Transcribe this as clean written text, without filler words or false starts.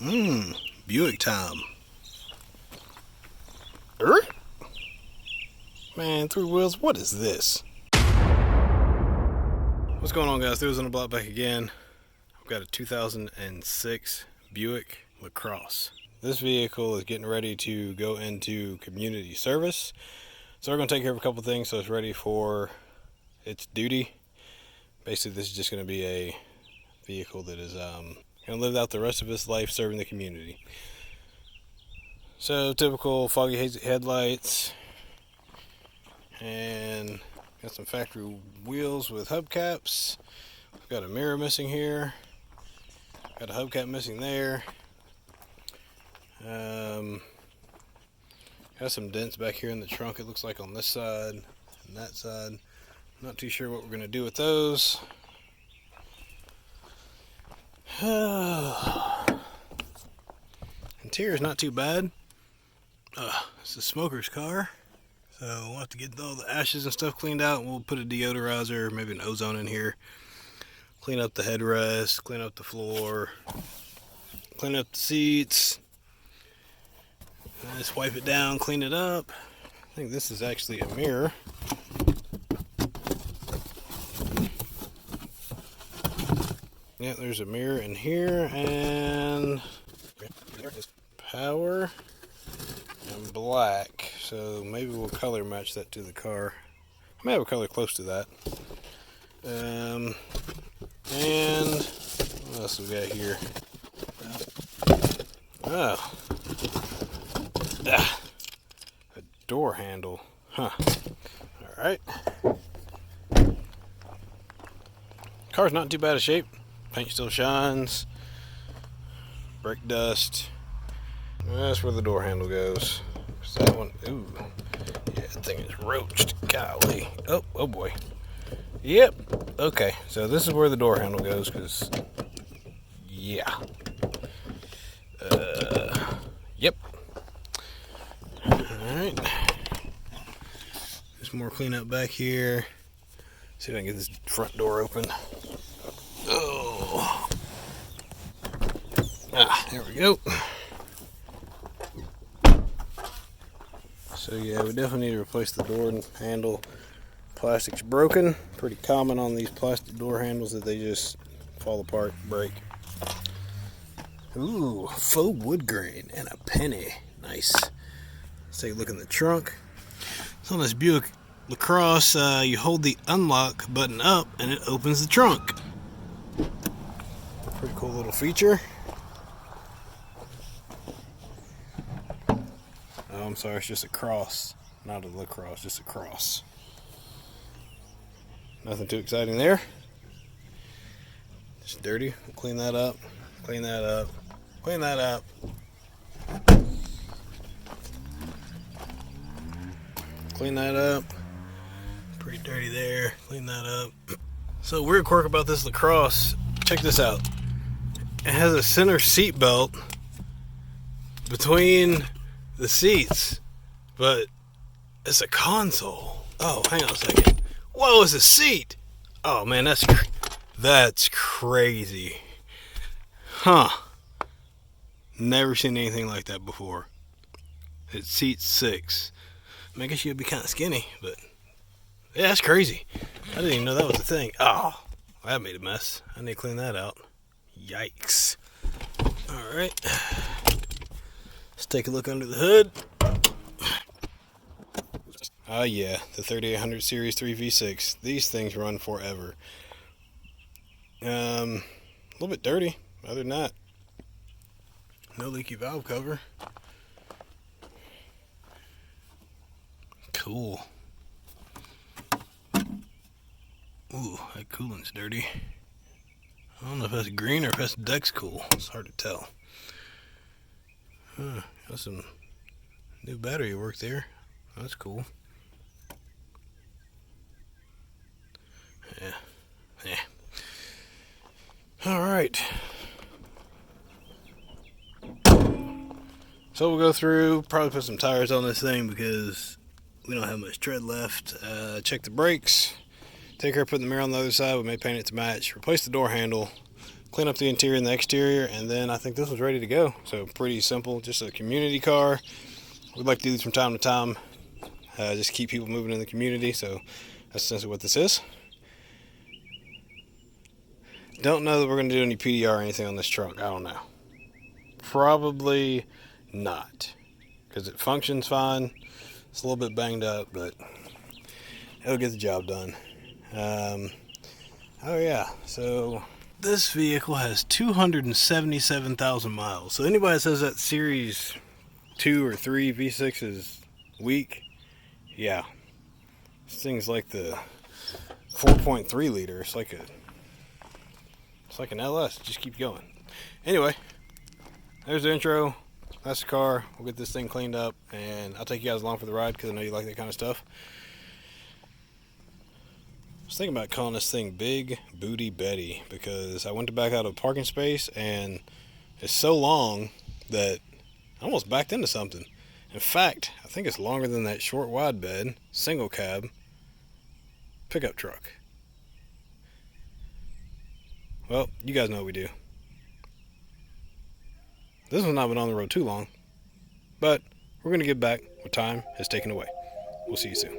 Buick time. Man, 3 wheels, what is this? What's going on, guys? There's on the block back again. I've got a 2006 Buick LaCrose. This vehicle is getting ready to go into community service. So we're going to take care of a couple things so it's ready for its duty. Basically, this is just going to be a vehicle that is going to live out the rest of its life serving the community. So typical foggy hazy headlights, and got some factory wheels with hubcaps. We've got a mirror missing here. Got a hubcap missing there. Got some dents back here in the trunk, it looks like, on this side and that side. Not too sure what we're going to do with those. Interior's not too bad. It's a smoker's car, so we'll have to get all the ashes and stuff cleaned out, and we'll put a deodorizer, maybe an ozone in here. Clean up the headrest, clean up the floor, clean up the seats. Just wipe it down, clean it up. I think this is actually a mirror. Yeah, there's a mirror in here, and power and black. So maybe we'll color match that to the car. I may have a color close to that. And what else we got here? Oh. A door handle. Huh. Alright. Car's not too bad of shape. Paint still shines. Brake dust. That's where the door handle goes. Is that one? Ooh. Yeah, that thing is roached. Golly. Oh boy. Yep. Okay, so this is where the door handle goes, because, yeah. Yep. Alright. There's more cleanup back here. See if I can get this front door open. Oh. There we go. So yeah, we definitely need to replace the door handle. Plastic's broken. Pretty common on these plastic door handles that they just fall apart, break. Ooh, faux wood grain and a penny. Nice. Let's take a look in the trunk. So on this Buick LaCrose, you hold the unlock button up and it opens the trunk. Pretty cool little feature. Oh, I'm sorry, it's just a cross. Not a LaCrose, just a cross. Nothing too exciting there. It's dirty. We'll clean that up. Clean that up. Clean that up. Clean that up. Pretty dirty there. Clean that up. So, weird quirk about this LaCrose. Check this out. It has a center seat belt between the seats, but it's a console. Oh, hang on a second. Whoa, it's a seat. Oh man, that's crazy. Huh. Never seen anything like that before. It seats 6. I mean, I guess you'd be kind of skinny, but yeah, that's crazy. I didn't even know that was a thing. Oh, that made a mess. I need to clean that out. Yikes. Alright. Let's take a look under the hood. Oh yeah, the 3800 Series 3 V6. These things run forever. A little bit dirty. Other than that, no leaky valve cover. Cool. Ooh, that coolant's dirty. I don't know if that's green or if that's Dex Cool. It's hard to tell. Got some new battery work there. That's cool. Yeah. Alright. So we'll go through, probably put some tires on this thing because we don't have much tread left. Check the brakes. Take care of putting the mirror on the other side. We may paint it to match. Replace the door handle. clean up the interior and the exterior, and then I think this was ready to go. So pretty simple, just a community car. We'd like to do these from time to time, just keep people moving in the community. So that's essentially what this is. Don't know that we're going to do any PDR or anything on this truck. I don't know. Probably not, because it functions fine. It's a little bit banged up, but it'll get the job done. Oh yeah, so this vehicle has 277,000 miles. So anybody that says that Series 2 or 3 V6 is weak, yeah. This thing's like the 4.3 liter. It's like an LS. Just keep going. Anyway, there's the intro. That's the car. We'll get this thing cleaned up, and I'll take you guys along for the ride because I know you like that kind of stuff. I was thinking about calling this thing Big Booty Betty because I went to back out of a parking space, and it's so long that I almost backed into something. In fact, I think it's longer than that short wide bed, single cab, pickup truck. Well, you guys know what we do. This one's not been on the road too long, but we're going to get back what time has taken away. We'll see you soon.